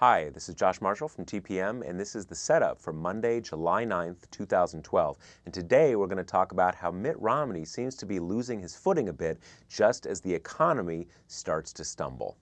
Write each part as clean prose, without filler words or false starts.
Hi, this is Josh Marshall from TPM, and this is the setup for Monday, July 9th, 2012. And today we're going to talk about how Mitt Romney seems to be losing his footing a bit just as the economy starts to stumble.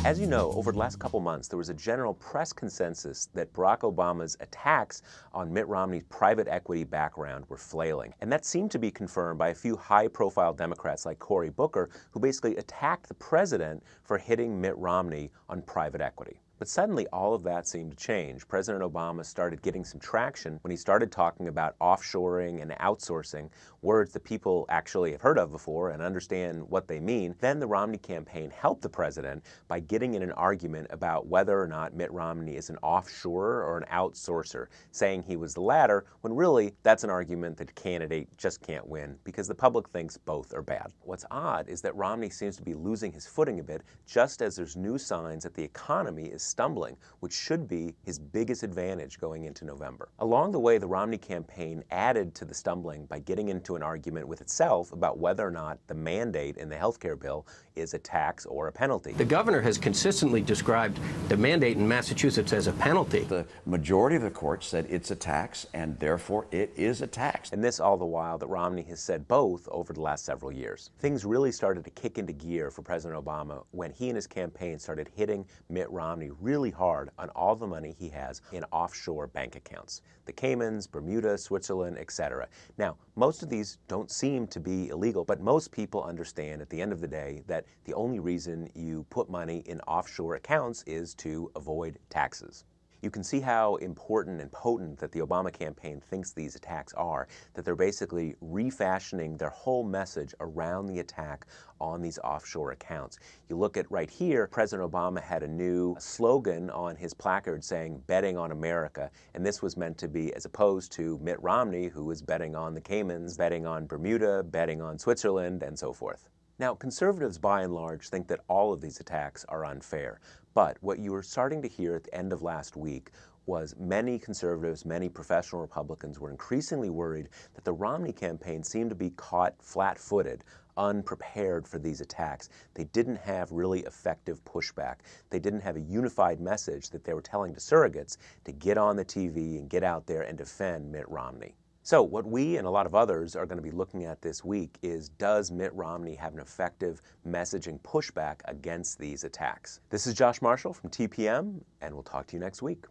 As you know, over the last couple months, there was a general press consensus that Barack Obama's attacks on Mitt Romney's private equity background were flailing. And that seemed to be confirmed by a few high-profile Democrats like Cory Booker, who basically attacked the president for hitting Mitt Romney on private equity. But suddenly all of that seemed to change. President Obama started getting some traction when he started talking about offshoring and outsourcing, words that people actually have heard of before and understand what they mean. Then the Romney campaign helped the president by getting in an argument about whether or not Mitt Romney is an offshorer or an outsourcer, saying he was the latter, when really that's an argument that a candidate just can't win because the public thinks both are bad. What's odd is that Romney seems to be losing his footing a bit just as there's new signs that the economy is stumbling, which should be his biggest advantage going into November. Along the way, the Romney campaign added to the stumbling by getting into an argument with itself about whether or not the mandate in the healthcare bill is a tax or a penalty. The governor has consistently described the mandate in Massachusetts as a penalty. The majority of the court said it's a tax, and therefore it is a tax. And this all the while that Romney has said both over the last several years. Things really started to kick into gear for President Obama when he and his campaign started hitting Mitt Romney really hard on all the money he has in offshore bank accounts. The Caymans, Bermuda, Switzerland, etc. Now, most of these don't seem to be illegal, but most people understand at the end of the day that the only reason you put money in offshore accounts is to avoid taxes. You can see how important and potent that the Obama campaign thinks these attacks are, that they're basically refashioning their whole message around the attack on these offshore accounts. You look at right here, President Obama had a new slogan on his placard saying, "Betting on America," and this was meant to be as opposed to Mitt Romney, who was betting on the Caymans, betting on Bermuda, betting on Switzerland, and so forth. Now, conservatives by and large think that all of these attacks are unfair, but what you were starting to hear at the end of last week was many conservatives, many professional Republicans were increasingly worried that the Romney campaign seemed to be caught flat-footed, unprepared for these attacks. They didn't have really effective pushback. They didn't have a unified message that they were telling to surrogates to get on the TV and get out there and defend Mitt Romney. So what we and a lot of others are going to be looking at this week is, does Mitt Romney have an effective messaging pushback against these attacks? This is Josh Marshall from TPM, and we'll talk to you next week.